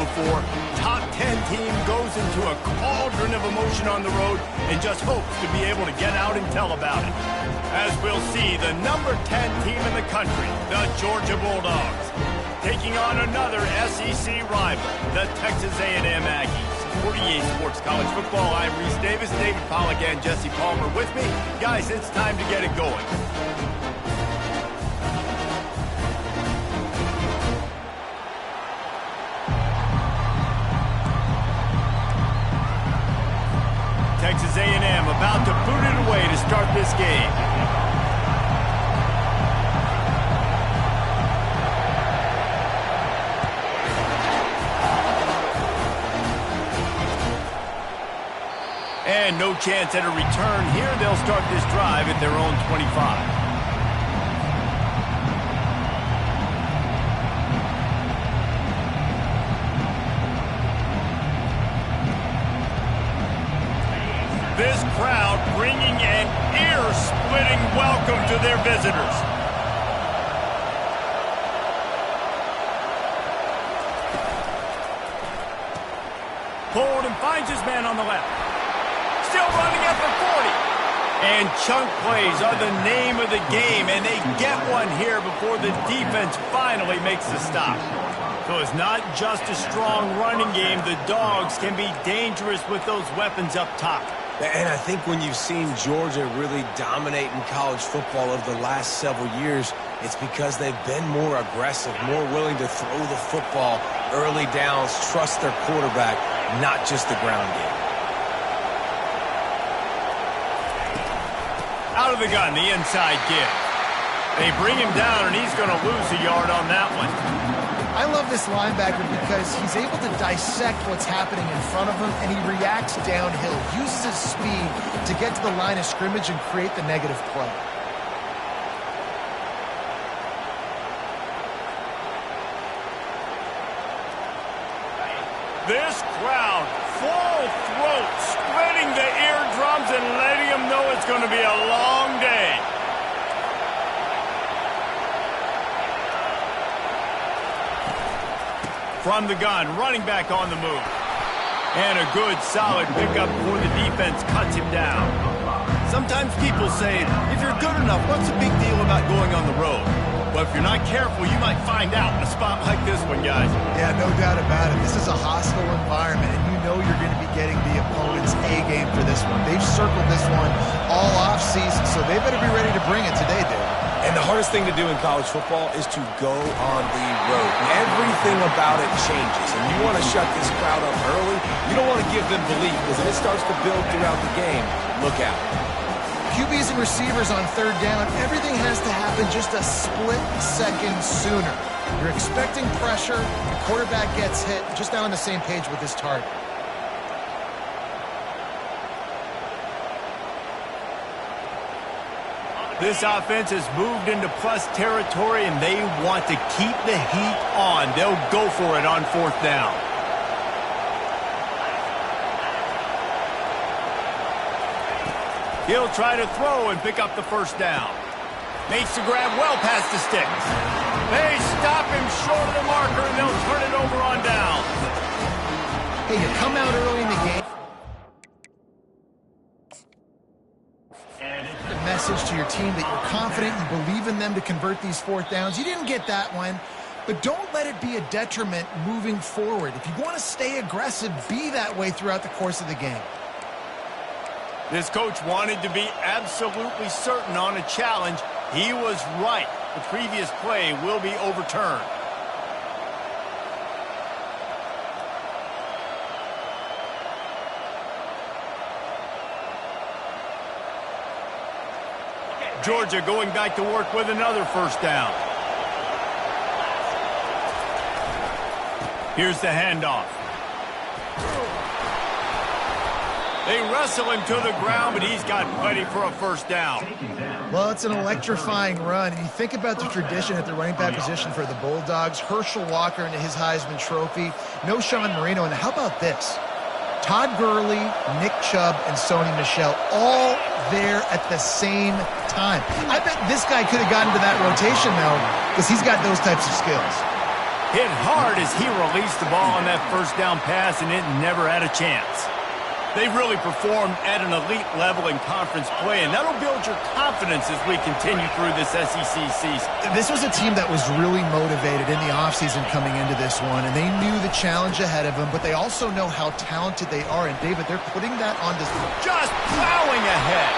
before. Top 10 team goes into a cauldron of emotion on the road and just hopes to be able to get out and tell about it. As we'll see, the number 10 team in the country, the Georgia Bulldogs, taking on another SEC rival, the Texas A&M Aggies. 48 Sports College Football, I'm Reese Davis, David Pollack, and Jesse Palmer with me. Guys, it's time to get it going. Texas A&M about to boot it away to start this game. And no chance at a return here. They'll start this drive at their own 25. This crowd bringing an ear-splitting welcome to their visitors. Pulled and finds his man on the left. Still running at the 40. And chunk plays are the name of the game, and they get one here before the defense finally makes the stop. So it's not just a strong running game. The Dogs can be dangerous with those weapons up top. And I think when you've seen Georgia really dominate in college football over the last several years, it's because they've been more aggressive, more willing to throw the football early downs, trust their quarterback, not just the ground game. Out of the gun, the inside give. They bring him down, and he's going to lose a yard on that one. I love this linebacker because he's able to dissect what's happening in front of him, and he reacts downhill, uses his speed to get to the line of scrimmage and create the negative play. This crowd, full throat, splitting the eardrums and letting them know it's going to be a long day. From the gun, running back on the move. And a good, solid pickup before the defense cuts him down. Sometimes people say, if you're good enough, what's the big deal about going on the road? But if you're not careful, you might find out in a spot like this one, guys. Yeah, no doubt about it. This is a hostile environment, and you know you're going to be getting the opponent's A game for this one. They've circled this one all offseason, so they better be ready to bring it today, dude. And the hardest thing to do in college football is to go on the road. Everything about it changes, and you want to shut this crowd up early. You don't want to give them belief, because if it starts to build throughout the game, look out. QBs and receivers on third down, everything has to happen just a split second sooner. You're expecting pressure, the quarterback gets hit, just now on the same page with his target. This offense has moved into plus territory, and they want to keep the heat on. They'll go for it on fourth down. He'll try to throw and pick up the first down. Makes the grab well past the sticks. They stop him short of the marker, and they'll turn it over on down. Hey, you come out early in the game. Message to your team that you're confident, you believe in them to convert these fourth downs. You didn't get that one, but don't let it be a detriment moving forward. If you want to stay aggressive, be that way throughout the course of the game. This coach wanted to be absolutely certain on a challenge. He was right. The previous play will be overturned. Georgia going back to work with another first down. Here's the handoff. They wrestle him to the ground, but he's got plenty for a first down. Well, it's an electrifying run. And you think about the tradition at the running back position for the Bulldogs. Herschel Walker into his Heisman Trophy. No Sean Marino. And how about this? Todd Gurley, Nick Chubb, and Sony Michel all there at the same time. I bet this guy could have gotten to that rotation, though, because he's got those types of skills. Hit hard as he released the ball on that first down pass, and it never had a chance. They really performed at an elite level in conference play, and that'll build your confidence as we continue through this SEC season. This was a team that was really motivated in the offseason coming into this one, and they knew the challenge ahead of them, but they also know how talented they are. And, David, they're putting that on display. Just plowing ahead.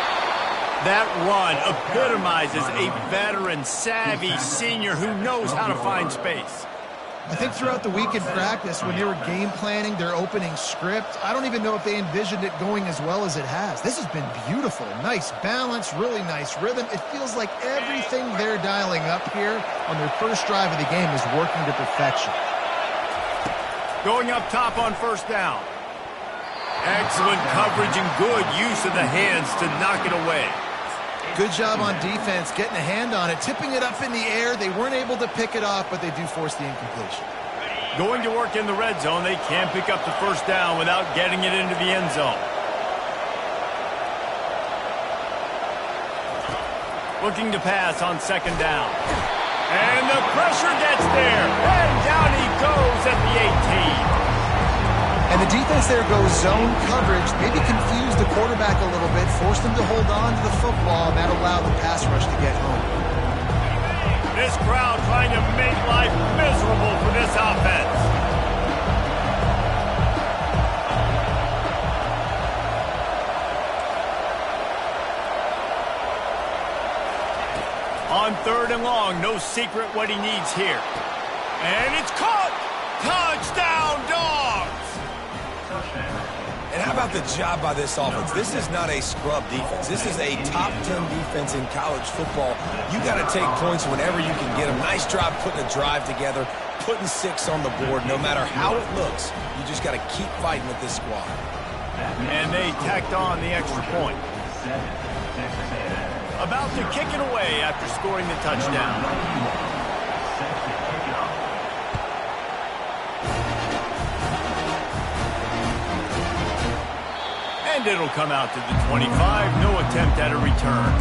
That run epitomizes a veteran, savvy senior who knows how to find space. I think throughout the week in practice, when they were game planning their opening script, I don't even know if they envisioned it going as well as it has. This has been beautiful. Nice balance, really nice rhythm. It feels like everything they're dialing up here on their first drive of the game is working to perfection. Going up top on first down. Excellent coverage and good use of the hands to knock it away. Good job on defense, getting a hand on it, tipping it up in the air. They weren't able to pick it off, but they do force the incompletion. Going to work in the red zone, they can't pick up the first down without getting it into the end zone. Looking to pass on second down. And the pressure gets there. And down he goes at the 18. And the defense there goes zone coverage, maybe confused the quarterback a little bit, forced him to hold on to the football, and that allowed the pass rush to get home. This crowd trying to make life miserable for this offense. On third and long, no secret what he needs here. And it's caught! Touchdown, Dogs! And how about the job by this offense? This is not a scrub defense. This is a top 10 defense in college football. You got to take points whenever you can get them. Nice job putting a drive together, putting 6 on the board. No matter how it looks, you just got to keep fighting with this squad. And they tacked on the extra point. About to kick it away after scoring the touchdown. And it'll come out to the 25. No attempt at a return.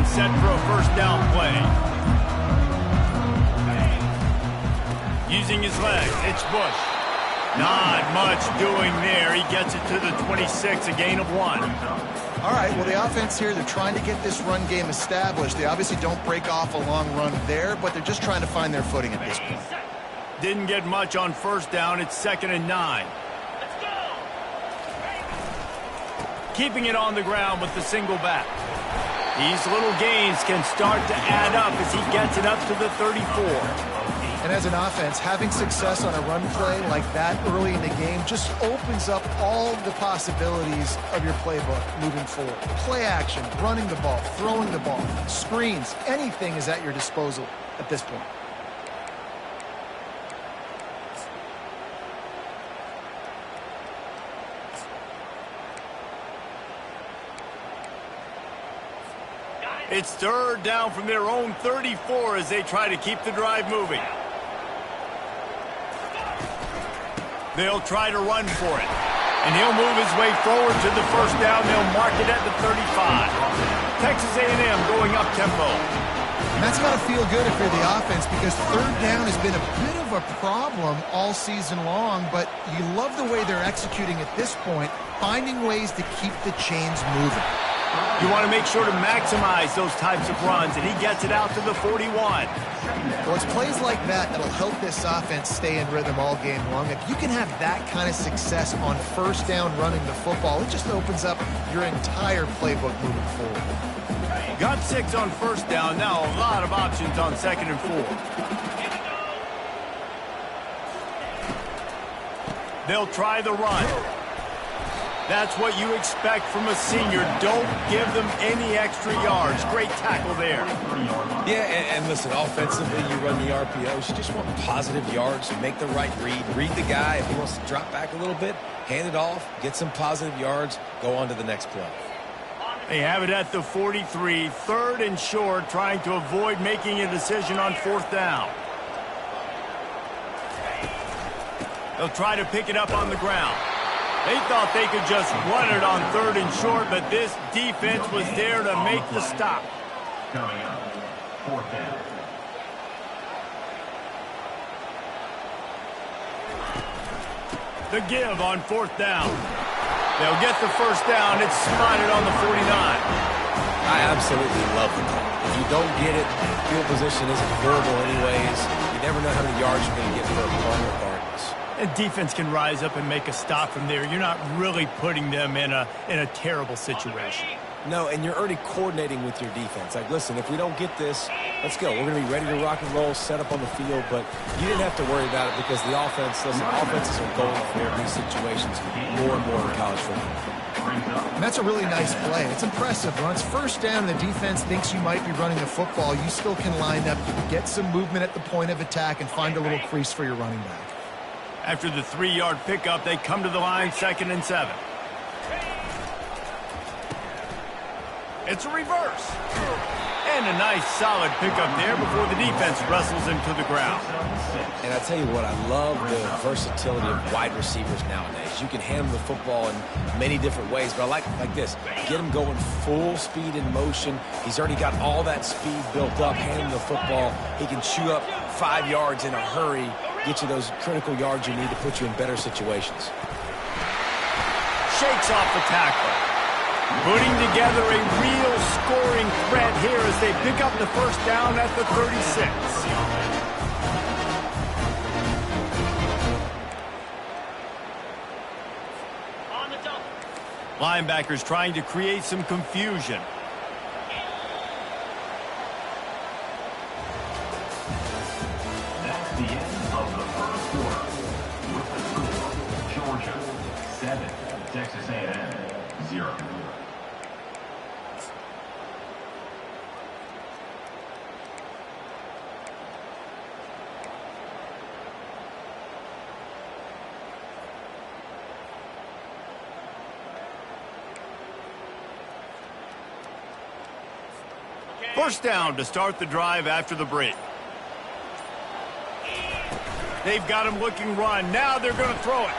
Set for a first down play. Using his legs, it's Bush. Not much doing there. He gets it to the 26, a gain of 1. All right, well, the offense here, they're trying to get this run game established. They obviously don't break off a long run there, but they're just trying to find their footing at this point. Didn't get much on first down. It's 2nd and 9. Keeping it on the ground with the single back. These little gains can start to add up as he gets it up to the 34. And as an offense, having success on a run play like that early in the game just opens up all the possibilities of your playbook moving forward. Play action, running the ball, throwing the ball, screens, anything is at your disposal at this point. It's third down from their own 34 as they try to keep the drive moving. They'll try to run for it. And he'll move his way forward to the first down. They'll mark it at the 35. Texas A&M going up tempo. And that's got to feel good if you're the offense, because third down has been a bit of a problem all season long, but you love the way they're executing at this point, finding ways to keep the chains moving. You want to make sure to maximize those types of runs, and he gets it out to the 41. Well, it's plays like that that'll help this offense stay in rhythm all game long. If you can have that kind of success on first down running the football, it just opens up your entire playbook moving forward. Got 6 on first down. Now a lot of options on 2nd and 4. They'll try the run. That's what you expect from a senior. Don't give them any extra yards. Great tackle there. Yeah, and listen, offensively, you run the RPOs. You just want positive yards. Make the right read. Read the guy. If he wants to drop back a little bit, hand it off, get some positive yards, go on to the next play. They have it at the 43, 3rd and short, trying to avoid making a decision on 4th down. They'll try to pick it up on the ground. They thought they could just run it on 3rd and short, but this defense was there to make the stop. Coming up, 4th down. The give on 4th down. They'll get the 1st down. It's spotted on the 49. I absolutely love the call. If you don't get it, field position isn't horrible anyways. You never know how many yards you're going to get for a punt regardless. And defense can rise up and make a stop from there. You're not really putting them in a terrible situation. No, and you're already coordinating with your defense. Like, listen, if we don't get this, let's go. We're going to be ready to rock and roll, set up on the field, but you didn't have to worry about it because the offenses are going for these situations more and more in college football. And that's a really nice play. It's impressive. When it's 1st down and the defense thinks you might be running the football, you still can line up, you can get some movement at the point of attack, and find a little crease for your running back. After the 3-yard pickup, they come to the line, 2nd and 7. It's a reverse. And a nice solid pickup there before the defense wrestles him to the ground. And I tell you what, I love the versatility of wide receivers nowadays. You can handle the football in many different ways, but I like this. Get him going full speed in motion. He's already got all that speed built up, handling the football. He can chew up 5 yards in a hurry, get you those critical yards you need to put you in better situations. Shakes off the tackle. Putting together a real scoring threat here as they pick up the 1st down at the 36. Linebackers trying to create some confusion. That's the end of the 1st quarter. With the score, Georgia 7, Texas A&M 0. First down to start the drive after the break. They've got him looking run. Now they're going to throw it.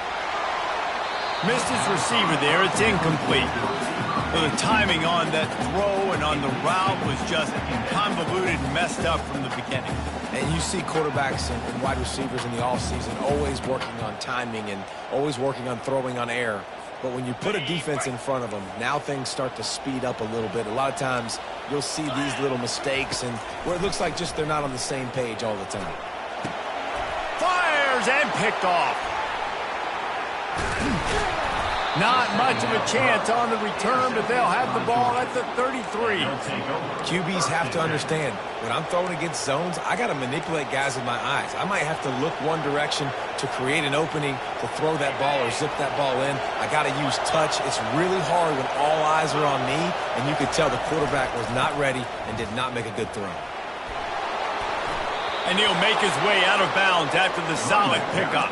Missed his receiver there. It's incomplete. Well, the timing on that throw and on the route was just convoluted and messed up from the beginning. And you see quarterbacks and wide receivers in the offseason always working on timing and always working on throwing on air. But when you put a defense in front of them, now things start to speed up a little bit. A lot of times you'll see these little mistakes and where it looks like just they're not on the same page all the time. Fires and picked off. Not much of a chance on the return, but they'll have the ball at the 33. QBs have to understand, when I'm throwing against zones, I got to manipulate guys with my eyes. I might have to look one direction to create an opening to throw that ball or zip that ball in. I got to use touch. It's really hard when all eyes are on me, and you could tell the quarterback was not ready and did not make a good throw. And he'll make his way out of bounds after the solid pickup.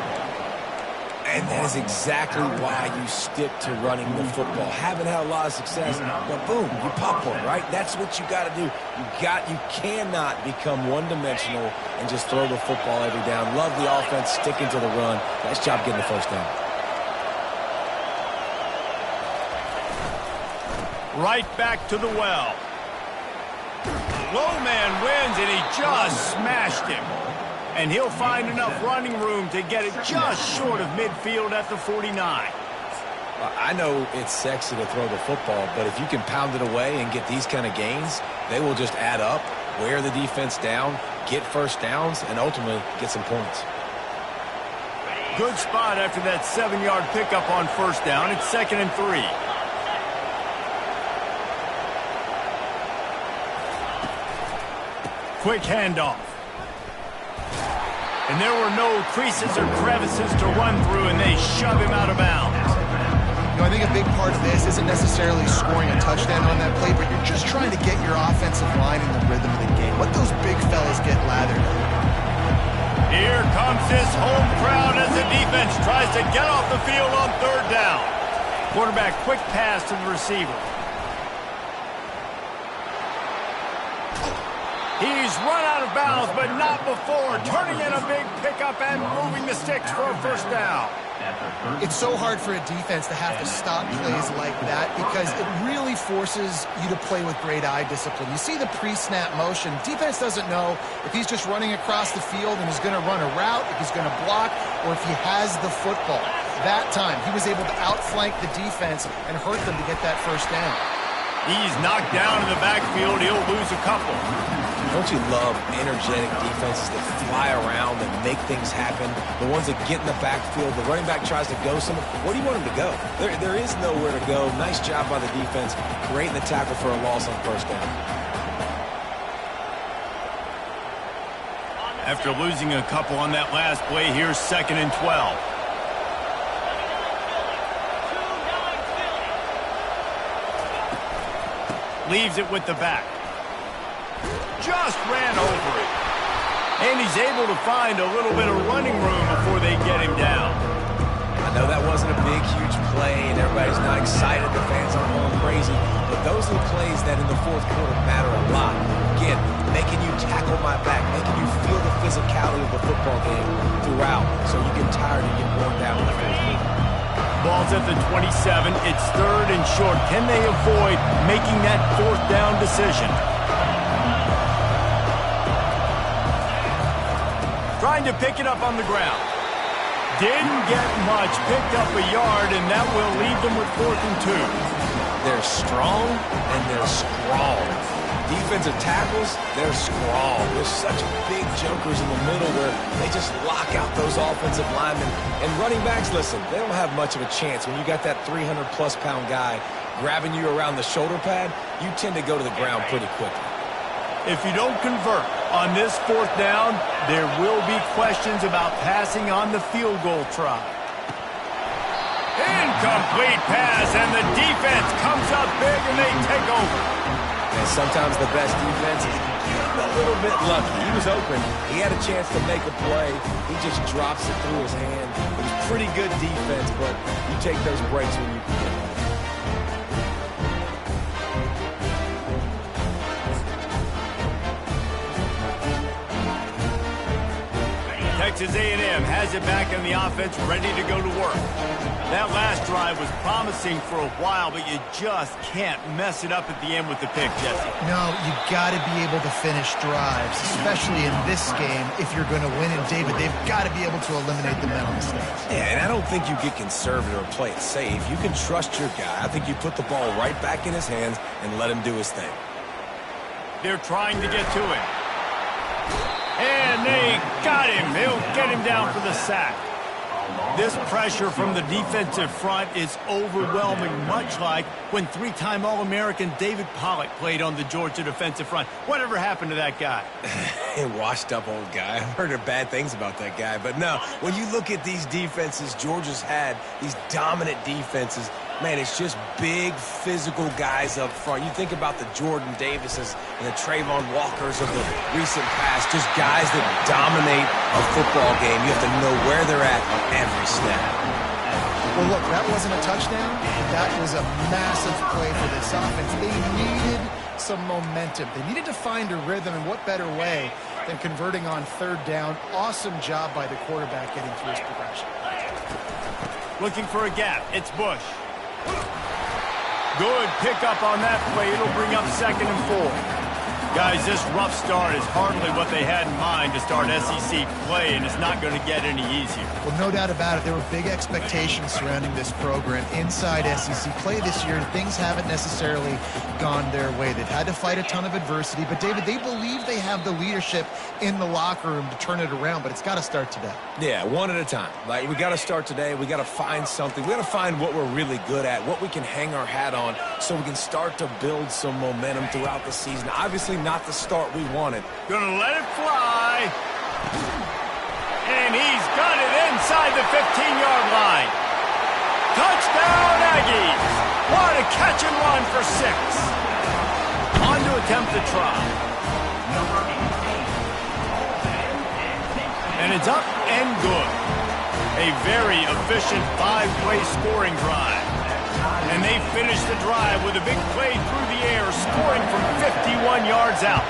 And that is exactly why you stick to running the football. Haven't had a lot of success, but boom, you pop one, right? That's what you got to do. You cannot become one-dimensional and just throw the football every down. Love the offense, sticking to the run. Nice job getting the first down. Right back to the well. Low man wins, and he just smashed him. And he'll find enough running room to get it just short of midfield at the 49. I know it's sexy to throw the football, but if you can pound it away and get these kind of gains, they will just add up, wear the defense down, get first downs, and ultimately get some points. Good spot after that 7-yard pickup on first down. It's 2nd and 3. Quick handoff. And there were no creases or crevices to run through, and they shove him out of bounds. I think a big part of this isn't necessarily scoring a touchdown on that play, but you're just trying to get your offensive line in the rhythm of the game. Let those big fellas get lathered up. Here comes this home crowd as the defense tries to get off the field on third down. Quarterback, quick pass to the receiver. He's run out of bounds, but not before turning in a big pickup and moving the sticks for a first down. It's so hard for a defense to have to stop plays like that because it really forces you to play with great eye discipline. You see the pre-snap motion. Defense doesn't know if he's just running across the field and he's going to run a route, if he's going to block, or if he has the football. That time, he was able to outflank the defense and hurt them to get that first down. He's knocked down in the backfield. He'll lose a couple. Don't you love energetic defenses that fly around and make things happen? The ones that get in the backfield, the running back tries to go somewhere. Where do you want him to go? There is nowhere to go. Nice job by the defense, creating the tackle for a loss on first down. After losing a couple on that last play, here's 2nd and 12. Leaves it with the back. Just ran over it. And he's able to find a little bit of running room before they get him down. I know that wasn't a big, huge play, and everybody's not excited. The fans aren't going crazy. But those are the plays that in the fourth quarter matter a lot. Again, making you tackle my back, making you feel the physicality of the football game throughout so you get tired and get worn down in the fourth quarter. Ball's at the 27. It's 3rd and short. Can they avoid making that 4th down decision? Trying to pick it up on the ground. Didn't get much. Picked up a yard, and that will leave them with 4th and 2. They're strong, and they're scrawl. Defensive tackles, they're scrawl. They're such big jokers in the middle where they just lock out those offensive linemen. And running backs, listen, they don't have much of a chance. When you got that 300-plus pound guy grabbing you around the shoulder pad, you tend to go to the ground pretty quickly. If you don't convert on this 4th down, there will be questions about passing on the field goal try. Incomplete pass, and the defense comes up big, and they take over. And sometimes the best defense is a little bit lucky. He was open. He had a chance to make a play. He just drops it through his hand. It was pretty good defense, but you take those breaks when you can. Texas A&M has it back in the offense, ready to go to work. That last drive was promising for a while, but you just can't mess it up at the end with the pick, Jesse. No, you got to be able to finish drives, especially in this game if you're going to win. And David, they've got to be able to eliminate the mental mistakes. Yeah, and I don't think you get conservative or play it safe. You can trust your guy. I think you put the ball right back in his hands and let him do his thing. They're trying to get to him. And they got him. They'll get him down for the sack. This pressure from the defensive front is overwhelming, much like when 3-time All-American David Pollock played on the Georgia defensive front. Whatever happened to that guy? A washed-up old guy. I've heard bad things about that guy. But no, when you look at these defenses Georgia's had, these dominant defenses, man, it's just big, physical guys up front. You think about the Jordan Davises and the Trayvon Walkers of the recent past, just guys that dominate a football game. You have to know where they're at on every snap. Well, look, that wasn't a touchdown. That was a massive play for this offense. They needed some momentum. They needed to find a rhythm, and what better way than converting on 3rd down. Awesome job by the quarterback getting through his progression. Looking for a gap. It's Bush. Good pickup on that play. It'll bring up 2nd and 4. Guys, this rough start is hardly what they had in mind to start SEC play, and it's not going to get any easier. Well, no doubt about it. There were big expectations surrounding this program inside SEC play this year, and things haven't necessarily gone their way. They've had to fight a ton of adversity, but, David, they believe they have the leadership in the locker room to turn it around, but it's got to start today. Yeah, one at a time. Like, we got to start today. We got to find something. We got to find what we're really good at, what we can hang our hat on so we can start to build some momentum throughout the season. Obviously, not the start we wanted. Gonna let it fly. And he's got it inside the 15-yard line. Touchdown, Aggies! What a catch and run for 6. On to attempt the try. And it's up and good. A very efficient 5-play scoring drive. And they finish the drive with a big play through the air, scoring from 51 yards out.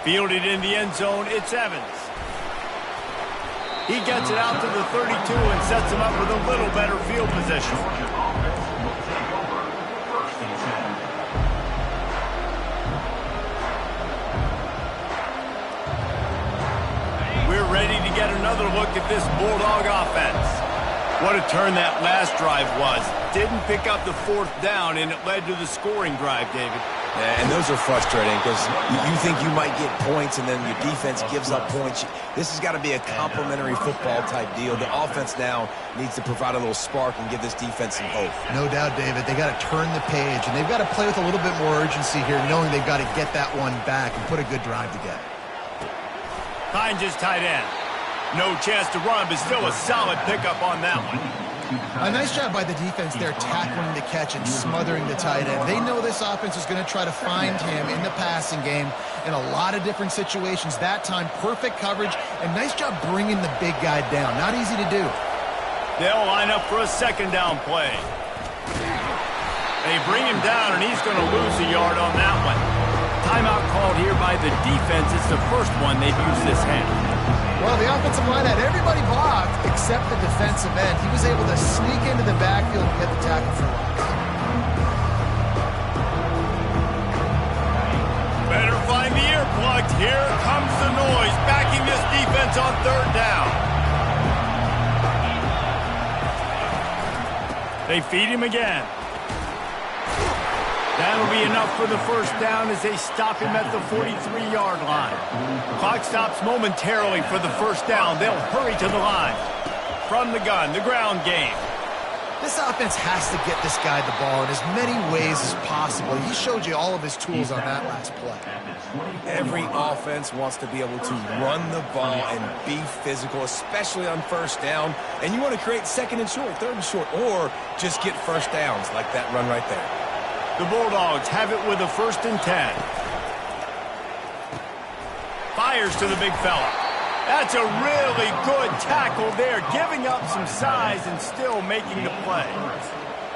Fielded in the end zone, it's Evans. He gets it out to the 32 and sets him up with a little better field position. We're ready to get another look at this Bulldog offense. What a turn that last drive was. Didn't pick up the 4th down, and it led to the scoring drive, David. Yeah, and those are frustrating because you think you might get points and then your defense gives up points. This has got to be a complementary football type deal. The offense now needs to provide a little spark and give this defense some hope. No doubt, David. They got to turn the page, and they've got to play with a little bit more urgency here, knowing they've got to get that one back and put a good drive together. Finds his tight end. No chance to run, but still a solid pickup on that one. A nice job by the defense there, tackling the catch and smothering the tight end. They know this offense is going to try to find him in the passing game in a lot of different situations. That time, perfect coverage, and nice job bringing the big guy down. Not easy to do. They'll line up for a 2nd down play. They bring him down, and he's going to lose a yard on that one. Timeout called here by the defense. It's the first one they've used this half. Well, the offensive line had everybody blocked except the defensive end. He was able to sneak into the backfield and get the tackle for loss. Better find the earplugs. Here comes the noise, backing this defense on 3rd down. They feed him again. That'll be enough for the 1st down as they stop him at the 43-yard line. Clock stops momentarily for the 1st down. They'll hurry to the line. From the gun, the ground game. This offense has to get this guy the ball in as many ways as possible. He showed you all of his tools on that last play. Every offense wants to be able to run the ball and be physical, especially on 1st down. And you want to create 2nd and short, 3rd and short, or just get 1st downs like that run right there. The Bulldogs have it with a 1st and 10. Fires to the big fella. That's a really good tackle there, giving up some size and still making the play.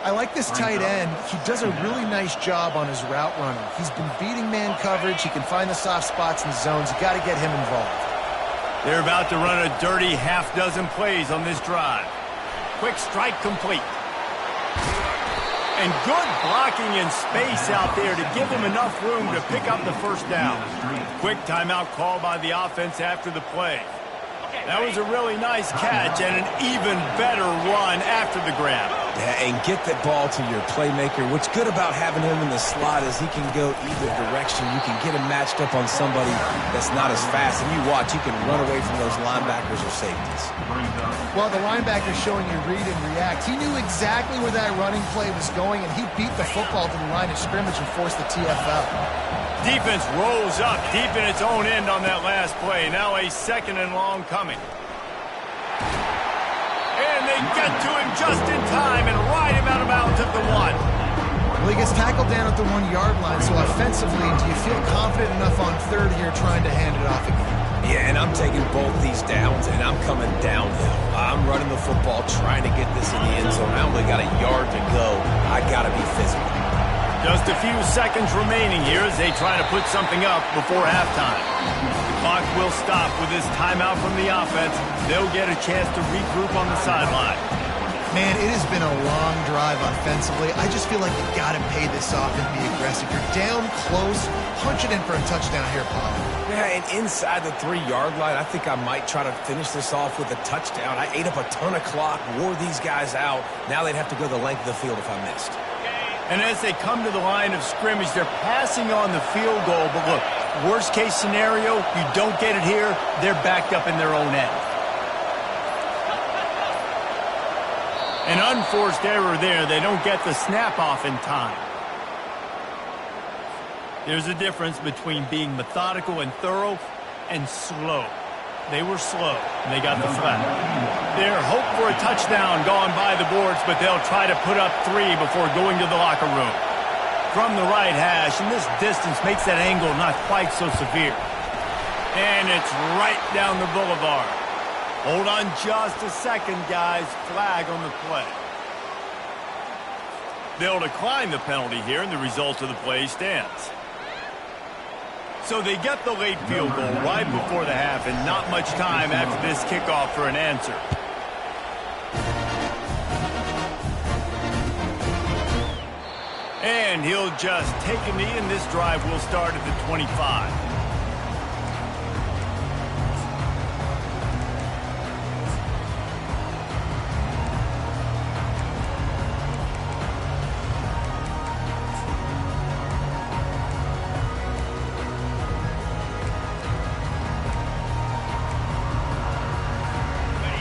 I like this tight end. He does a really nice job on his route running. He's been beating man coverage. He can find the soft spots in the zones. You got to get him involved. They're about to run a dirty half-dozen plays on this drive. Quick strike complete. And good blocking in space out there to give him enough room to pick up the 1st down. Quick timeout call by the offense after the play. That was a really nice catch and an even better run after the grab. Yeah, and get that ball to your playmaker. What's good about having him in the slot is he can go either direction. You can get him matched up on somebody that's not as fast. And you watch, he can run away from those linebackers or safeties. Well, the linebacker showing you read and react. He knew exactly where that running play was going, and he beat the football to the line of scrimmage and forced the TFL. Defense rolls up deep in its own end on that last play. Now a 2nd and long coming. And they get to him just in time and ride him out of bounds at the 1. Well, he gets tackled down at the 1-yard line, so offensively, do you feel confident enough on 3rd here trying to hand it off again? Yeah, and I'm taking both these downs, and I'm coming downhill. I'm running the football, trying to get this in the end zone. I only got a yard to go. I got to be physical. Just a few seconds remaining here as they try to put something up before halftime. The clock will stop with this timeout from the offense. They'll get a chance to regroup on the sideline. Man, it has been a long drive offensively. I just feel like you got to pay this off and be aggressive. You're down close. Punch it in for a touchdown here, Paul. Yeah, and inside the 3-yard line, I think I might try to finish this off with a touchdown. I ate up a ton of clock, wore these guys out. Now they'd have to go the length of the field if I missed. And as they come to the line of scrimmage, they're passing on the field goal. But look, worst case scenario, you don't get it here, they're backed up in their own end. An unforced error there. They don't get the snap off in time. There's a difference between being methodical and thorough and slow. They were slow, and they got the flag. Their hope for a touchdown gone by the boards, but they'll try to put up 3 before going to the locker room. From the right hash, and this distance makes that angle not quite so severe. And it's right down the boulevard. Hold on just a second, guys. Flag on the play. They'll decline the penalty here, and the result of the play stands. So they get the late field goal right before the half, and not much time after this kickoff for an answer. And he'll just take a knee, and this drive will start at the 25.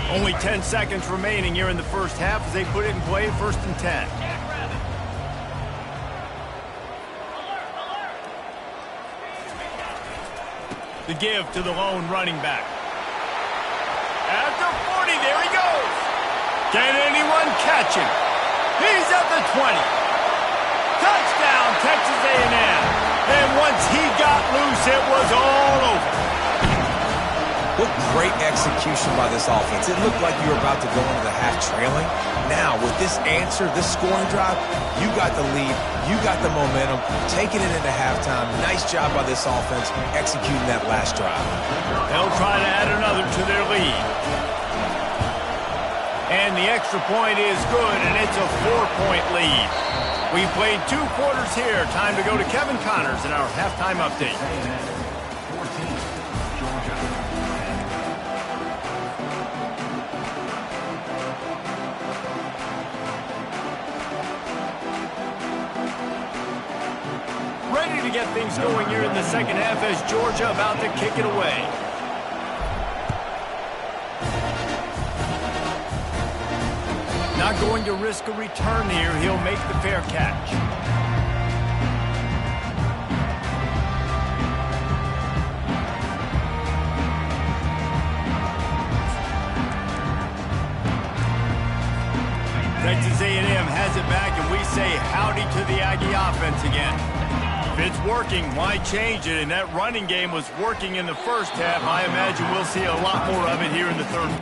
Only 10 seconds remaining here in the first half as they put it in play, 1st and 10. The give to the lone running back. At the 40, there he goes. Can anyone catch him? He's at the 20. Touchdown, Texas A&M. And once he got loose, it was all over. What great execution by this offense. It looked like you were about to go into the half trailing. Now, with this answer, this scoring drive, you got the lead, you got the momentum, taking it into halftime. Nice job by this offense executing that last drive. They'll try to add another to their lead. And the extra point is good, and it's a 4-point lead. We played 2 quarters here. Time to go to Kevin Connors in our halftime update. Ready to get things going here in the second half as Georgia about to kick it away. Not going to risk a return here. He'll make the fair catch. Texas A&M has it back, and we say howdy to the Aggie offense again. If it's working, why change it? And that running game was working in the first half. I imagine we'll see a lot more of it here in the third.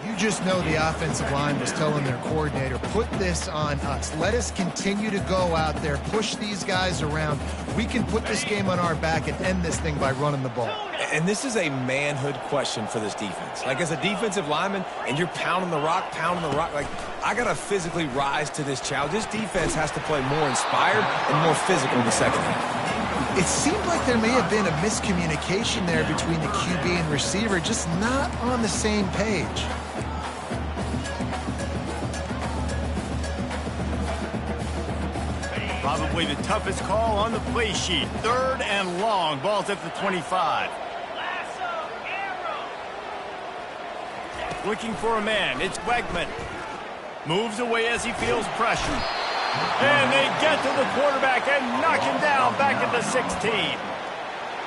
You just know the offensive line was telling their coordinator, put this on us. Let us continue to go out there, push these guys around. We can put this game on our back and end this thing by running the ball. And this is a manhood question for this defense. Like, as a defensive lineman, and you're pounding the rock, like, I got to physically rise to this challenge. This defense has to play more inspired and more physical in the second half. It seemed like there may have been a miscommunication there between the QB and receiver, just not on the same page. Probably the toughest call on the play sheet. 3rd and long. Ball's at the 25. Looking for a man. It's Wegman. Moves away as he feels pressure. And they get to the quarterback and knock him down back at the 16.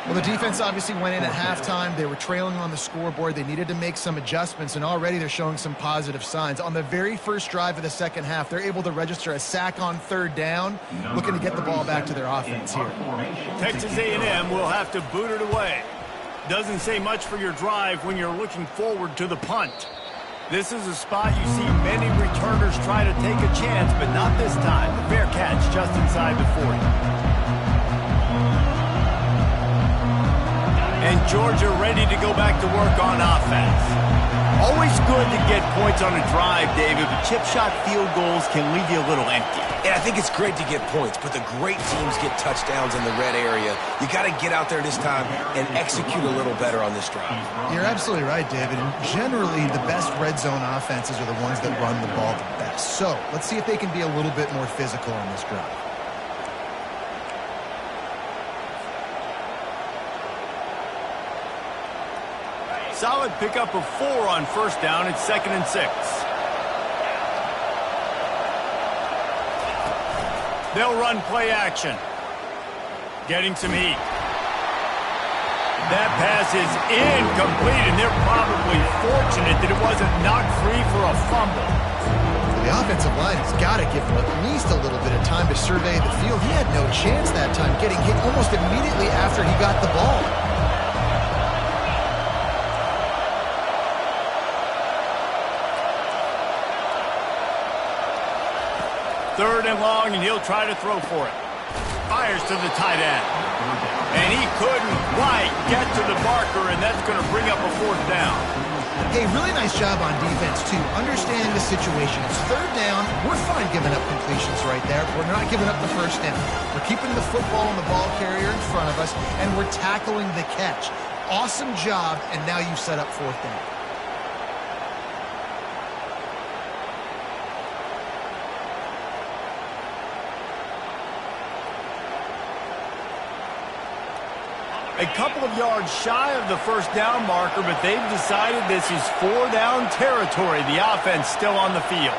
Well, the defense obviously went in at halftime. They were trailing on the scoreboard. They needed to make some adjustments, and already they're showing some positive signs. On the very first drive of the second half, they're able to register a sack on 3rd down, looking to get the ball back to their offense here. Texas A&M will have to boot it away. Doesn't say much for your drive when you're looking forward to the punt. This is a spot you see many returners try to take a chance, but not this time. The fair catch just inside the 40. And Georgia ready to go back to work on offense. Always good to get points on a drive, David, but chip shot field goals can leave you a little empty. And I think it's great to get points, but the great teams get touchdowns in the red area. You got to get out there this time and execute a little better on this drive. You're absolutely right, David. And generally, the best red zone offenses are the ones that run the ball the best. So let's see if they can be a little bit more physical on this drive. Solid pickup of 4 on first down. It's 2nd and 6. They'll run play action. Getting some heat. That pass is incomplete, and they're probably fortunate that it wasn't knocked free for a fumble. The offensive line has got to give him at least a little bit of time to survey the field. He had no chance that time, getting hit almost immediately after he got the ball. Third and long, and he'll try to throw for it. Fires to the tight end. And he couldn't quite get to the marker, and that's going to bring up a 4th down. Hey, really nice job on defense, too. Understanding the situation. It's 3rd down. We're fine giving up completions right there. We're not giving up the first down. We're keeping the football and the ball carrier in front of us, and we're tackling the catch. Awesome job, and now you set up 4th down. A couple of yards shy of the first down marker, but they've decided this is 4-down territory. The offense still on the field.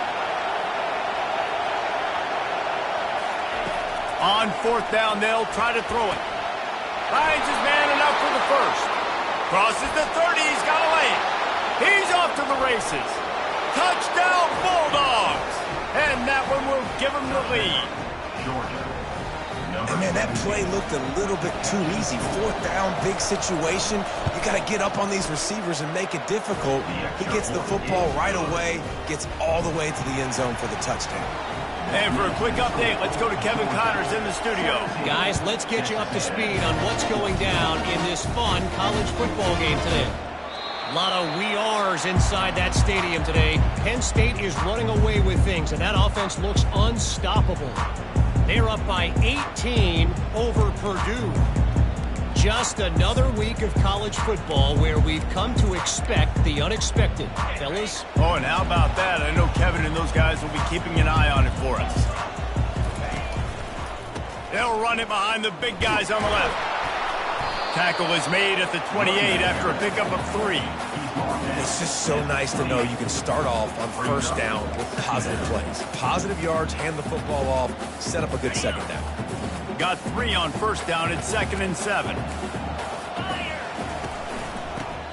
On 4th down, they'll try to throw it. Finds his man enough for the first. Crosses the 30, he's got to lay it. He's off to the races. Touchdown, Bulldogs! And that one will give him the lead. Georgia. And man, that play looked a little bit too easy. 4th down, big situation. You got to get up on these receivers and make it difficult. He gets the football right away, gets all the way to the end zone for the touchdown. And for a quick update, let's go to Kevin Connors in the studio. Guys, let's get you up to speed on what's going down in this fun college football game today. A lot of we are's inside that stadium today. Penn State is running away with things, and that offense looks unstoppable. They're up by 18 over Purdue. Just another week of college football where we've come to expect the unexpected. Fellas? Oh, and how about that? I know Kevin and those guys will be keeping an eye on it for us. They'll run it behind the big guys on the left. Tackle is made at the 28 after a pickup of 3. It's just so nice to know you can start off on first down with positive plays. Positive yards, hand the football off, set up a good second down. Got 3 on first down at 2nd and 7.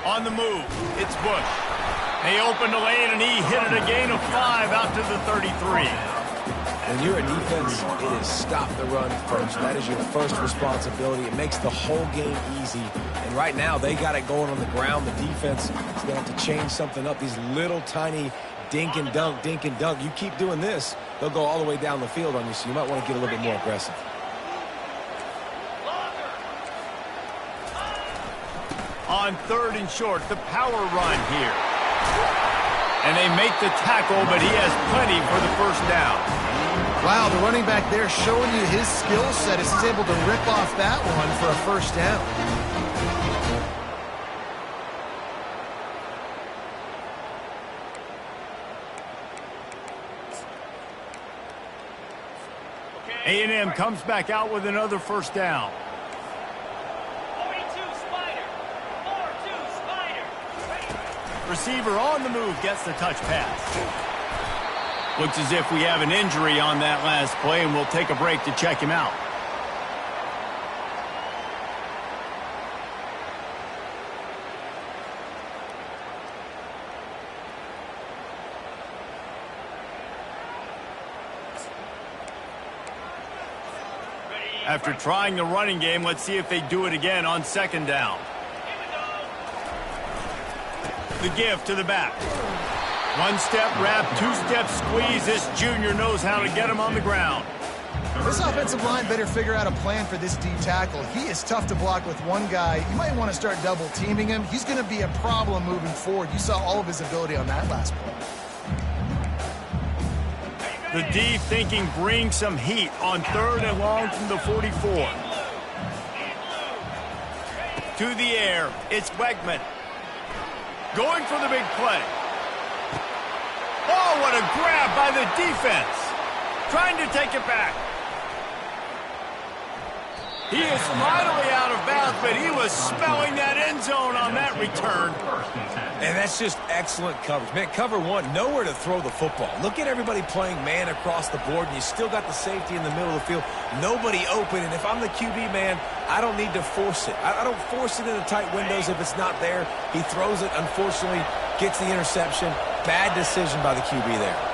On the move, it's Bush. They open the lane, and he hit it a gain of 5 out to the 33. When you're a defense, it is stop the run first. That is your first responsibility. It makes the whole game easy. And right now, they got it going on the ground. The defense is going to have to change something up. These little tiny dink and dunk, dink and dunk. You keep doing this, they'll go all the way down the field on you, so you might want to get a little bit more aggressive. On 3rd and short, the power run here. And they make the tackle, but he has plenty for the first down. Wow, the running back there showing you his skill set as he's able to rip off that one for a first down. A&M comes back out with another first down. 42 Spider. 4-2 Spider. Receiver on the move gets the touch pass. Looks as if we have an injury on that last play, and we'll take a break to check him out. After trying the running game, let's see if they do it again on 2nd down. The give to the back. 1-step wrap, 2-step squeeze. This junior knows how to get him on the ground. This offensive line better figure out a plan for this D tackle. He is tough to block with one guy. You might want to start double teaming him. He's going to be a problem moving forward. You saw all of his ability on that last play. The D thinking bring some heat on 3rd and long from the 44. To the air, it's Wegman. Going for the big play. Oh, what a grab by the defense. Trying to take it back. He is finally out of bounds, but he was smelling that end zone on that return. And that's just excellent coverage. Man, cover one, nowhere to throw the football. Look at everybody playing man across the board, and you still got the safety in the middle of the field. Nobody open, and if I'm the QB, man, I don't need to force it. I don't force it into tight windows if it's not there. He throws it, unfortunately, gets the interception. Bad decision by the QB there.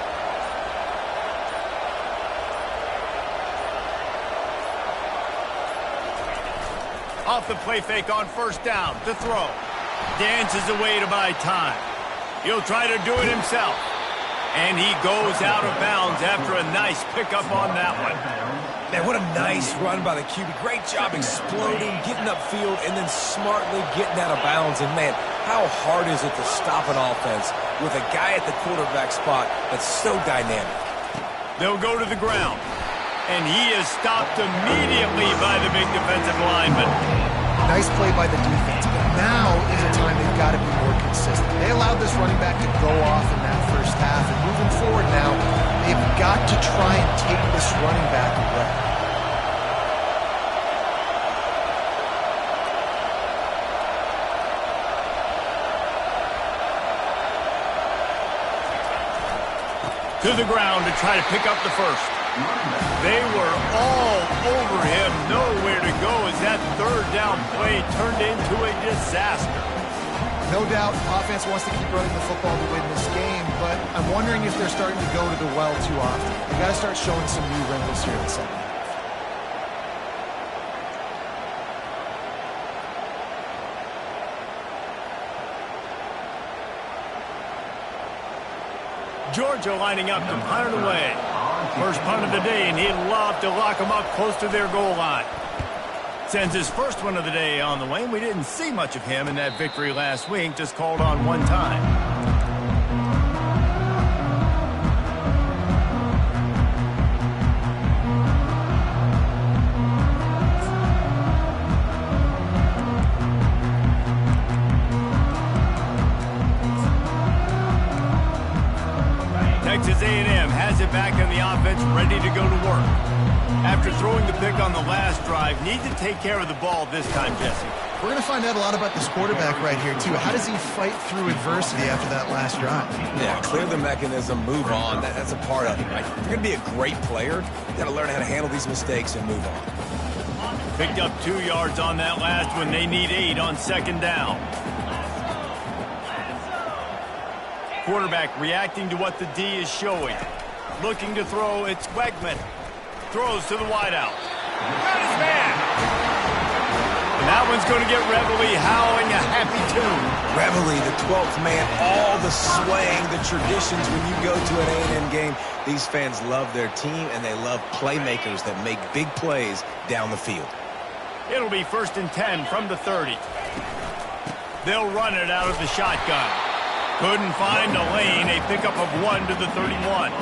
Off the play fake on 1st down to throw. Dances away to buy time. He'll try to do it himself. And he goes out of bounds after a nice pickup on that one. Man, what a nice run by the QB. Great job exploding, getting upfield, and then smartly getting out of bounds. And, man, how hard is it to stop an offense with a guy at the quarterback spot that's so dynamic? They'll go to the ground. And he is stopped immediately by the big defensive lineman. Nice play by the defense, but now is a time they've got to be more consistent. They allowed this running back to go off in that first half, and moving forward now, they've got to try and take this running back away. To the ground to try to pick up the first. They were all over him, nowhere to go as that 3rd down play turned into a disaster. No doubt, offense wants to keep running the football to win this game, but I'm wondering if they're starting to go to the well too often. They got to start showing some new wrinkles here in the second half. Georgia lining up to punt it away. First punt of the day, and he'd love to lock them up close to their goal line. Sends his first one of the day on the way. We didn't see much of him in that victory last week, just called on one time. Texas A&M has it back in the offense, ready to go to work. After throwing the pick on the last drive, need to take care of the ball this time, Jesse. We're going to find out a lot about this quarterback right here, too. How does he fight through adversity after that last drive? Yeah, clear the mechanism, move on. That's a part of it, right? If you're going to be a great player, you got to learn how to handle these mistakes and move on. Picked up 2 yards on that last one. They need 8 on 2nd down. Quarterback reacting to what the D is showing. Looking to throw, it's Wegman. Throws to the wideout. Got his man. And that one's going to get Reveille howling a happy tune. Reveille, the 12th man, all the swaying, the traditions when you go to an A&M game. These fans love their team, and they love playmakers that make big plays down the field. It'll be 1st and 10 from the 30. They'll run it out of the shotgun. Couldn't find a lane. A pickup of 1 to the 31.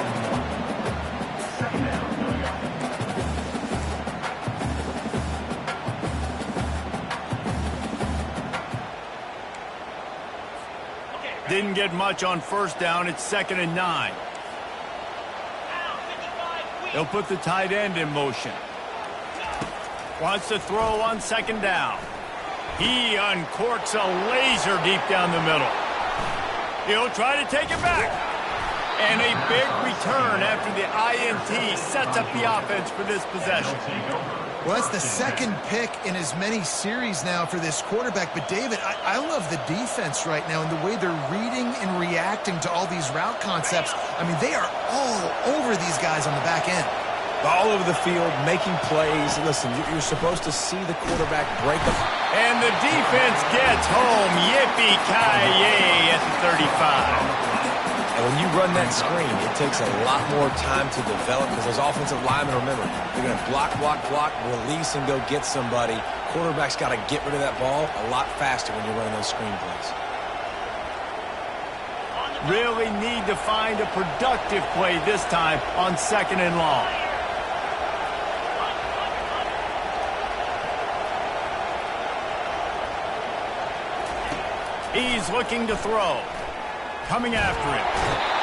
Didn't get much on 1st down. It's 2nd and 9. They'll put the tight end in motion. Wants to throw on 2nd down. He uncorks a laser deep down the middle. He'll try to take it back. And a big return after the INT sets up the offense for this possession. Well, that's the 2nd pick in as many series now for this quarterback. But, David, I love the defense right now and the way they're reading and reacting to all these route concepts. I mean, they are all over these guys on the back end. All over the field, making plays. Listen, you're supposed to see the quarterback break them. And the defense gets home. Yippee-ki-yay at the 35. And when you run that screen, it takes a lot more time to develop because those offensive linemen, remember, they're going to block, release, and go get somebody. Quarterback's got to get rid of that ball a lot faster when you're running those screen plays. Really need to find a productive play this time on 2nd and long. He's looking to throw. Coming after it.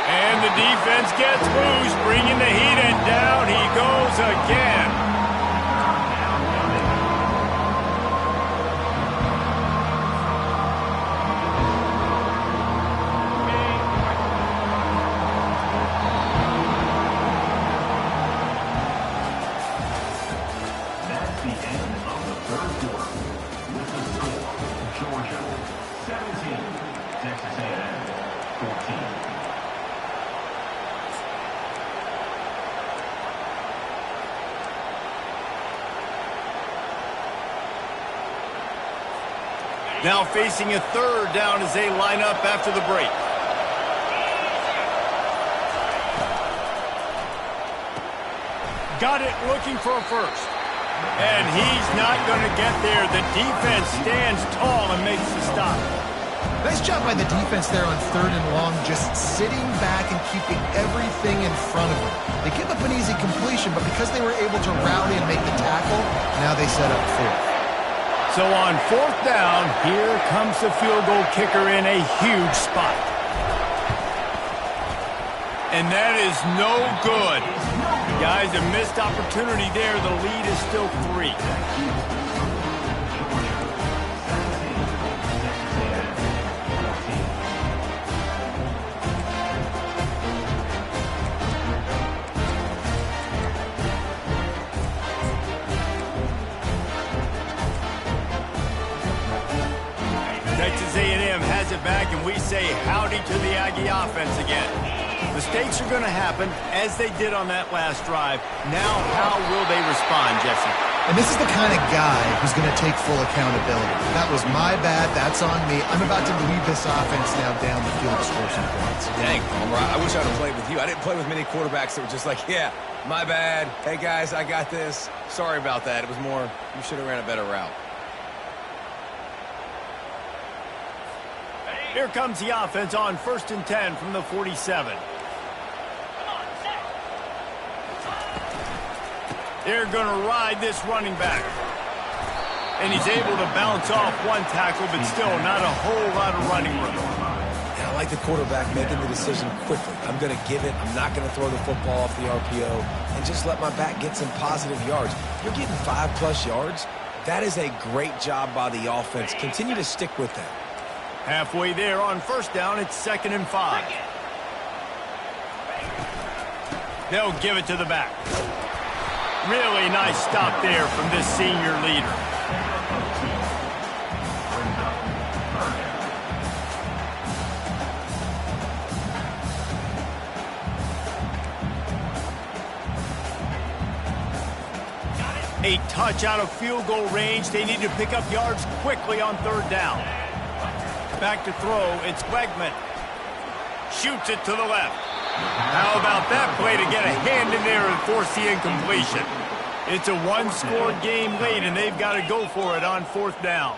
And the defense gets loose, bringing the heat, and down he goes again. That's the end of the 3rd quarter. With the score, Georgia 17, Texas A&M 14. Now facing a 3rd down as they line up after the break. Got it, looking for a first. And he's not going to get there. The defense stands tall and makes the stop. Nice job by the defense there on 3rd and long, just sitting back and keeping everything in front of them. They give up an easy completion, but because they were able to rally and make the tackle, now they set up 4th. So on 4th down, here comes the field goal kicker in a huge spot. And that is no good. Guys, a missed opportunity there. The lead is still 3. Texas A&M has it back, and we say howdy to the Aggie offense again. Mistakes are going to happen, as they did on that last drive. Now, how will they respond, Jesse? And this is the kind of guy who's going to take full accountability. That was my bad. That's on me. I'm about to lead this offense now down the field to score some points. Dang, Palmer, I wish I would have played with you. I didn't play with many quarterbacks that were just like, yeah, my bad. Hey, guys, I got this. Sorry about that. It was more, you should have ran a better route. Here comes the offense on 1st and 10 from the 47. They're going to ride this running back. And he's able to bounce off one tackle, but still not a whole lot of running room. And I like the quarterback making the decision quickly. I'm going to give it. I'm not going to throw the football off the RPO and just let my back get some positive yards. You're getting 5+ yards. That is a great job by the offense. Continue to stick with that. Halfway there on 1st down, it's 2nd and 5. They'll give it to the back. Really nice stop there from this senior leader. A touch out of field goal range. They need to pick up yards quickly on 3rd down. Back to throw, it's Wegman. Shoots it to the left. How about that play to get a hand in there and force the incompletion? It's a one-score game late, and they've got to go for it on 4th down.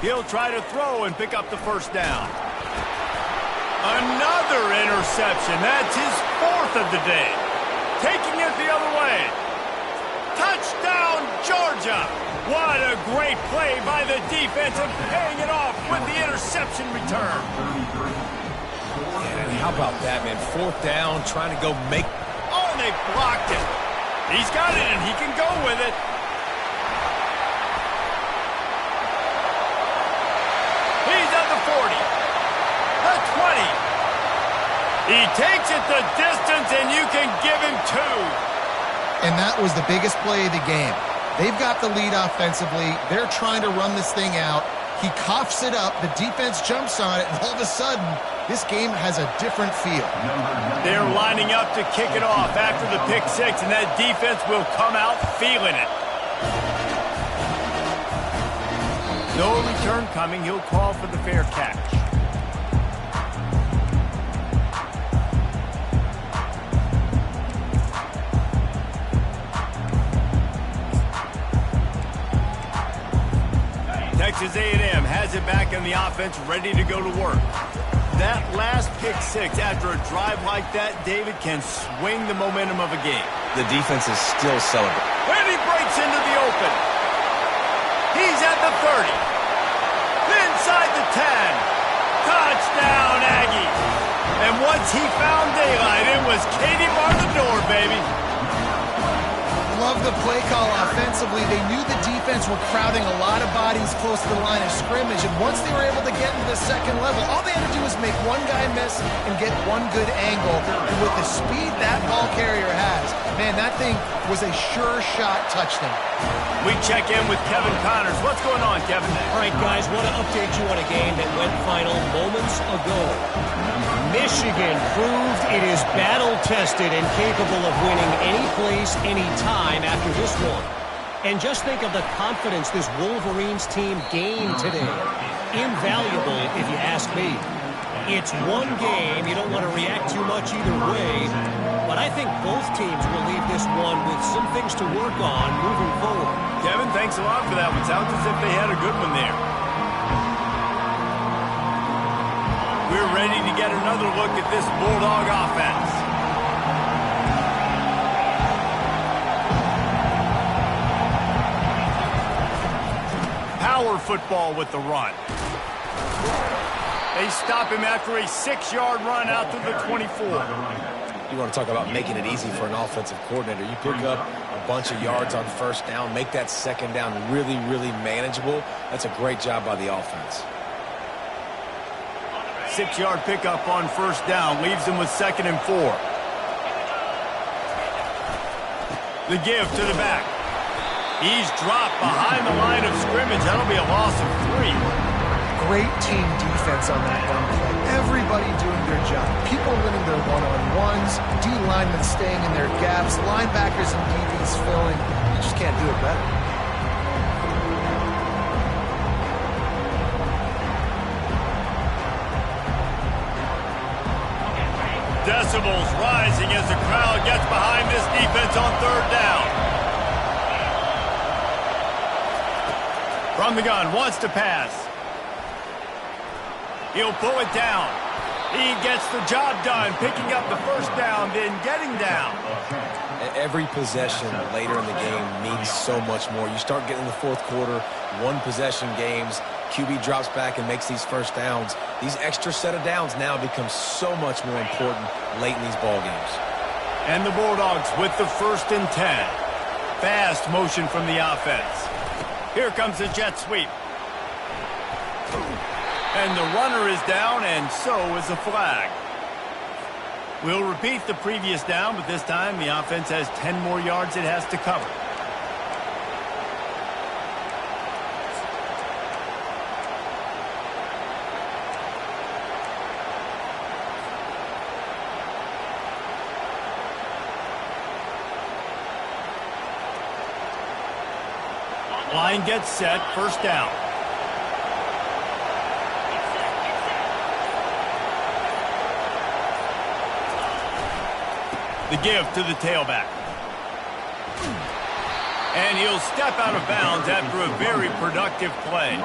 He'll try to throw and pick up the 1st down. Another interception. That's his 4th of the day. Taking it the other way. Touchdown, Georgia. What a great play by the defense and paying it off with the interception return. And how about that, man? 4th down, trying to go make... Oh, they blocked it. He's got it, and he can go with it. He's at the 40. The 20. He takes it the distance, and you can give him 2. And that was the biggest play of the game. They've got the lead offensively. They're trying to run this thing out. He coughs it up, the defense jumps on it, and all of a sudden, this game has a different feel. They're lining up to kick it off after the pick six, and that defense will come out feeling it. No return coming. He'll call for the fair catch. Texas A&M has it back in the offense, ready to go to work. That last pick six after a drive like that, David, can swing the momentum of a game. The defense is still celebrating. And he breaks into the open. He's at the 30. Inside the 10. Touchdown, Aggies. And once he found daylight, it was Katie bar the door, baby. Love the play call offensively. They knew the defense were crowding a lot of bodies close to the line of scrimmage, and once they were able to get into the second level, all they had to do was make one guy miss and get one good angle. And with the speed that ball carrier has, man, that thing was a sure shot touchdown. We check in with Kevin Connors. What's going on, Kevin? All right, guys, want to update you on a game that went final moments ago. Michigan proved it is battle-tested and capable of winning any place, any time after this one. And just think of the confidence this Wolverines team gained today. Invaluable, if you ask me. It's one game. You don't want to react too much either way. But I think both teams will leave this one with some things to work on moving forward. Kevin, thanks a lot for that one. Sounds as if they had a good one there. We're ready to get another look at this Bulldog offense. Power football with the run. They stop him after a 6-yard run out to the 24. You want to talk about making it easy for an offensive coordinator. You pick up a bunch of yards on first down, make that second down really, really manageable. That's a great job by the offense. 6-yard pickup on first down leaves him with 2nd and 4. The give to the back. He's dropped behind the line of scrimmage. That'll be a loss of 3. Great team defense on that run play. Everybody doing their job. People winning their one-on-ones, D linemen staying in their gaps, linebackers and DBs filling. You just can't do it better. Decibels rising as the crowd gets behind this defense on 3rd down. From the gun, wants to pass. He'll pull it down. He gets the job done, picking up the first down, then getting down. Every possession later in the game means so much more. You start getting in the 4th quarter, one-possession games, QB drops back and makes these first downs. These extra set of downs now become so much more important late in these ball games. And the Bulldogs with the 1st and 10. Fast motion from the offense. Here comes the jet sweep. And the runner is down, and so is the flag. We'll repeat the previous down, but this time the offense has 10 more yards it has to cover. Line gets set, 1st down. The give to the tailback. And he'll step out of bounds after a very productive play.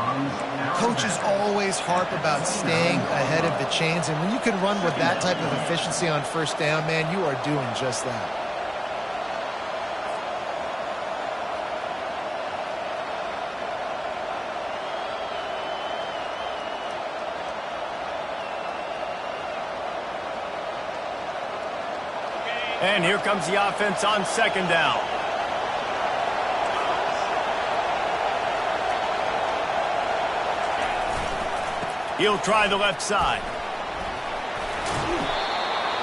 Coaches always harp about staying ahead of the chains, and when you can run with that type of efficiency on 1st down, man, you are doing just that. And here comes the offense on 2nd down. He'll try the left side.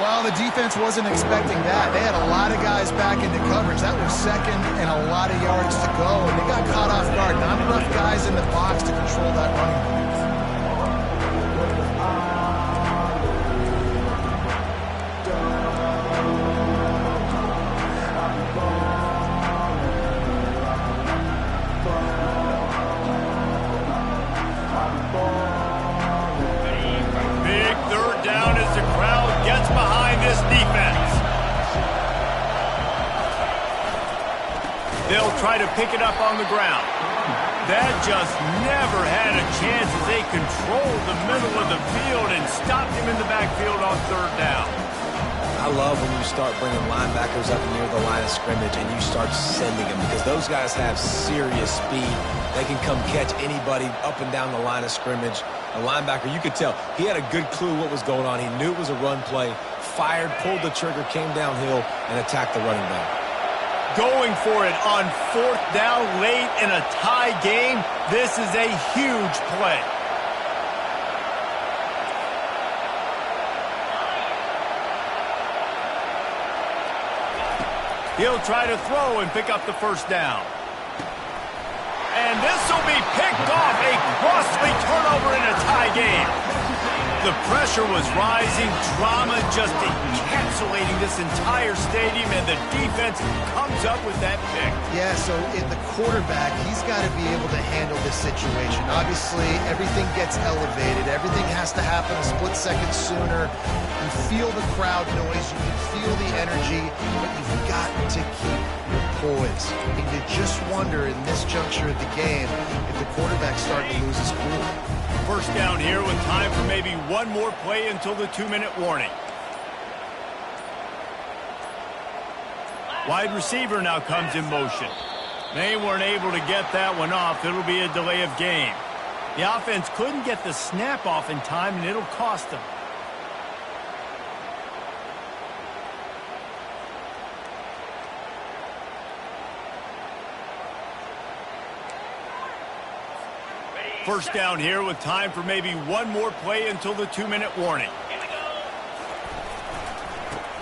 Well, the defense wasn't expecting that. They had a lot of guys back into coverage. That was 2nd and a lot of yards to go, and they got caught off guard. Not enough guys in the box to control that running play. try to pick it up on the ground. That just never had a chance as they controlled the middle of the field and stopped him in the backfield on third down. I love when you start bringing linebackers up near the line of scrimmage and you start sending them, because those guys have serious speed. They can come catch anybody up and down the line of scrimmage. A linebacker, you could tell, he had a good clue what was going on. He knew it was a run play, fired, pulled the trigger, came downhill, and attacked the running back. Going for it on fourth down late in a tie game, this is a huge play. He'll try to throw and pick up the first down. And this will be picked off, a costly turnover in a tie game. The pressure was rising, drama just encapsulating this entire stadium, and the defense comes up with that pick. Yeah, so in the quarterback, he's got to be able to handle this situation. Obviously, everything gets elevated. Everything has to happen a split second sooner. You feel the crowd noise. You can feel the energy, but you've got to keep your poise. And you just wonder in this juncture of the game if the quarterback's starting to lose his cool. First down here with time for maybe one more play until the 2-minute warning. Wide receiver now comes in motion. They weren't able to get that one off. It'll be a delay of game. The offense couldn't get the snap off in time, and it'll cost them. First down here with time for maybe one more play until the 2-minute warning.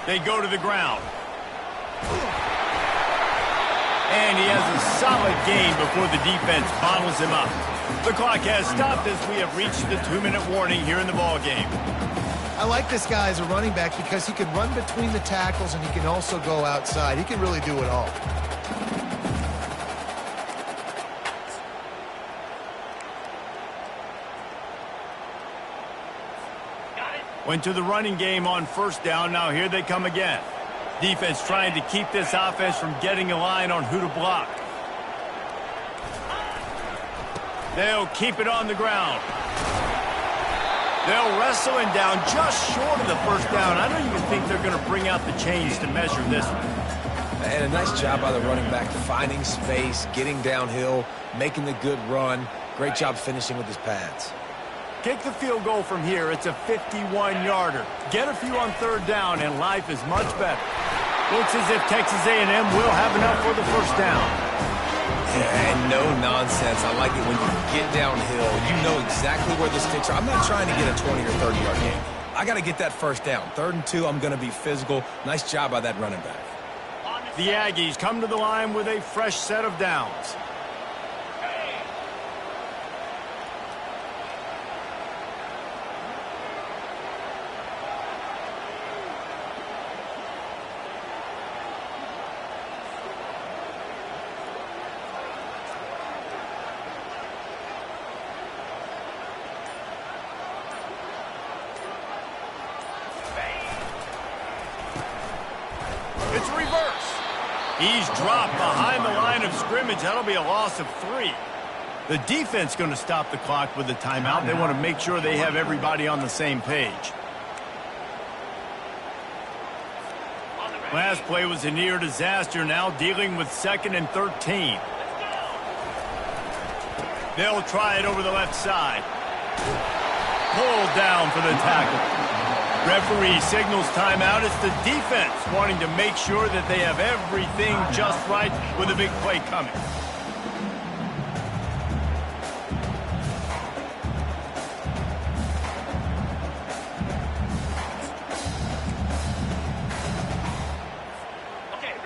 They go to the ground. And he has a solid gain before the defense bottles him up. The clock has stopped as we have reached the 2-minute warning here in the ballgame. I like this guy as a running back because he can run between the tackles and he can also go outside. He can really do it all. Went to the running game on first down. Now here they come again. Defense trying to keep this offense from getting a line on who to block. They'll keep it on the ground. They'll wrestle him down just short of the first down. I don't even think they're going to bring out the chains to measure this one. And a nice job by the running back, finding space, getting downhill, making the good run. Great job finishing with his pads. Kick the field goal from here. It's a 51-yarder. Get a few on third down, and life is much better. Looks as if Texas A&M will have enough for the first down. Yeah, and no nonsense. I like it when you get downhill. You know exactly where the sticks are. I'm not trying to get a 20 or 30-yard game. I got to get that first down. 3rd and 2, I'm going to be physical. Nice job by that running back. The Aggies come to the line with a fresh set of downs. It's reverse. He's dropped behind the line of scrimmage. That'll be a loss of 3. The defense going to stop the clock with the timeout. They want to make sure they have everybody on the same page. Last play was a near disaster. Now dealing with 2nd and 13. They'll try it over the left side. Pulled down for the tackle. Referee signals timeout. It's the defense wanting to make sure that they have everything just right with a big play coming.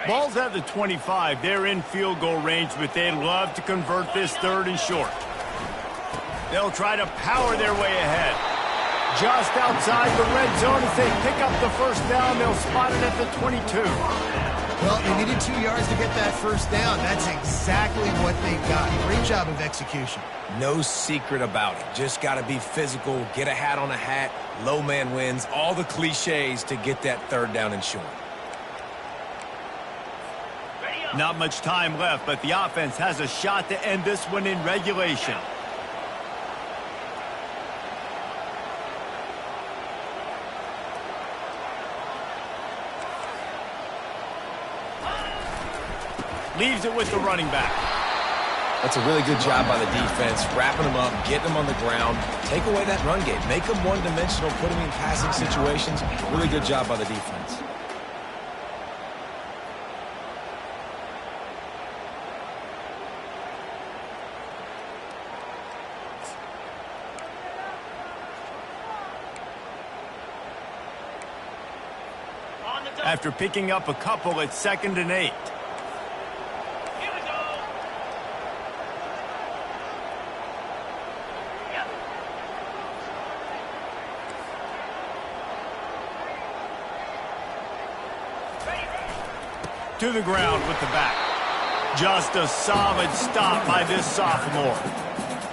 Ball's at the 25. They're in field goal range, but they'd love to convert this 3rd and short. They'll try to power their way ahead. Just outside the red zone as they pick up the first down. They'll spot it at the 22. Well, they needed 2 yards to get that first down. That's exactly what they got. Great job of execution. No secret about it. Just got to be physical, get a hat on a hat, low man wins, all the cliches to get that 3rd down and short. Ready up. Not much time left, but the offense has a shot to end this one in regulation. Leaves it with the running back. That's a really good job by the defense, wrapping them up, getting them on the ground, take away that run game, make them one-dimensional, put them in passing situations. Really good job by the defense. After picking up a couple, it's 2nd and 8. To the ground with the back. Just a solid stop by this sophomore.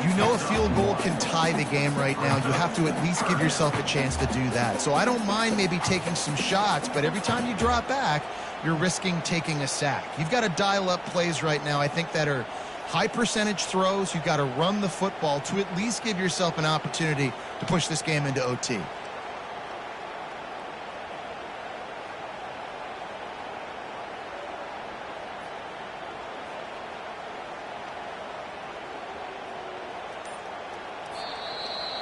You know a field goal can tie the game right now. You have to at least give yourself a chance to do that. So I don't mind maybe taking some shots, but every time you drop back, you're risking taking a sack. You've got to dial up plays right now, I think, that are high percentage throws. You've got to run the football to at least give yourself an opportunity to push this game into OT.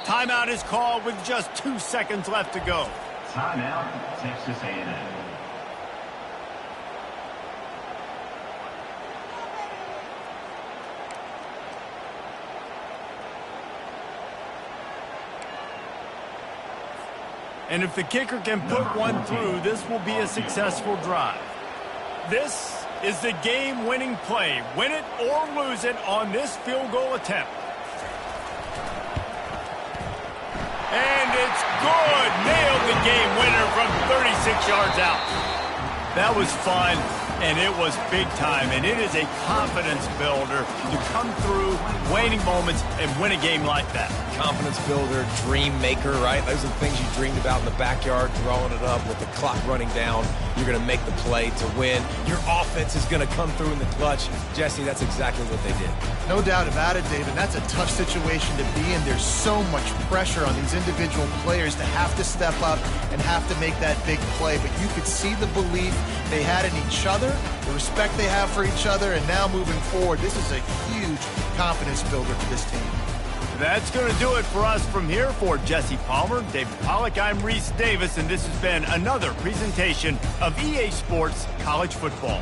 Timeout is called with just 2 seconds left to go. Timeout, Texas A&M. And if the kicker can put one through, this will be a successful drive. This is the game-winning play. Win it or lose it on this field goal attempt. And it's good. Nailed the game winner from 36 yards out. That was fun, and it was big time. And it is a confidence builder to come through waning moments and win a game like that. Confidence builder, dream maker, right? Those are the things you dreamed about in the backyard, throwing it up with the clock running down. You're going to make the play to win. Your offense is going to come through in the clutch. Jesse, that's exactly what they did. No doubt about it, David. That's a tough situation to be in. There's so much pressure on these individual players to have to step up and have to make that big play. But you could see the belief they had in each other, the respect they have for each other, and now moving forward, this is a huge confidence builder for this team. That's going to do it for us from here. For Jesse Palmer, David Pollack, I'm Reese Davis, and this has been another presentation of EA Sports College Football.